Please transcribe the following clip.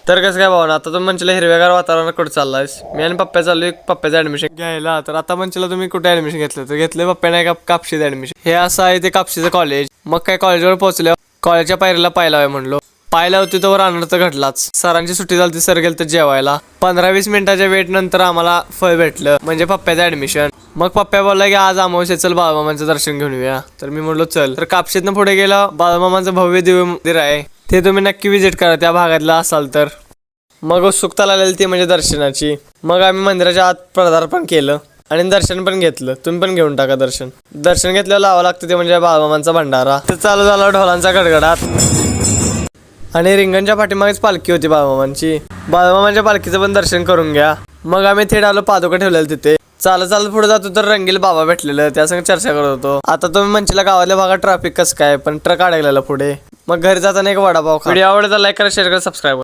तर कसं काय भावना, आता तुम्ही म्हणशील हिरव्यागार वातावरणात कुठे चाललायस? मी आणि पप्प्या चाललोय पप्प्याचं ऍडमिशन घ्यायला. तर आता म्हणशील तुम्ही कुठे ऍडमिशन घेतलं? तर घेतलं पप्प्याने कापशीचं ऍडमिशन. हे असं आहे ते कापशीचं कॉलेज. मग काय कॉलेजवर पोहोचल्या कॉलेजच्या पायरीला पायला आहे म्हणलो. पायला होती तोवर अनर्थ घडलाच. सरांची सुट्टी झाली, सर गेलं तर जेवायला. 15-20 मिनिटाच्या वेट नंतर आम्हाला फळ भेटलं, म्हणजे पप्प्याचं ऍडमिशन. मग पप्प्या बोलला की आज अमावस्या, चल बाळूमामांचं दर्शन घेऊन येऊया. तर मी म्हणलो चल. तर कापशीतनं पुढे गेला, बाळूमामांचं भव्य दिव्य मंदिर आहे, ते तुम्ही नक्की विजिट करा त्या भागातला असाल तर. मग उत्सुकता लागलेली ती म्हणजे दर्शनाची. मग आम्ही मंदिराच्या आत पदार्पण केलं आणि दर्शन पण घेतलं. तुम्ही पण घेऊन टाका दर्शन. दर्शन घेतल्यावर लावावं लागतं ते म्हणजे बाळूमामांचा भंडारा. तर चालू झाला ढोलांचा गडगडाट आणि रिंगणच्या पाठीमागेच पालखी होती बाळूमामांची. बाळूमामांच्या पालखीचं पण दर्शन करून घ्या. मग आम्ही थेट आलो पादुका ठेवलेलं तिथे. चालत पुढे जातो तर रंगील बाबा भेटलेलं, त्या संग चर्चा करत होतो. आता तुम्ही म्हणशील गावातल्या भागात ट्रॅफिक कसं काय, पण ट्रक अडकलेला पुढे. मग घरी जाताना एक वडापाव खा. व्हिडिओ आवडला तर लाईक करा, शेअर करा, सबस्क्राईब करा.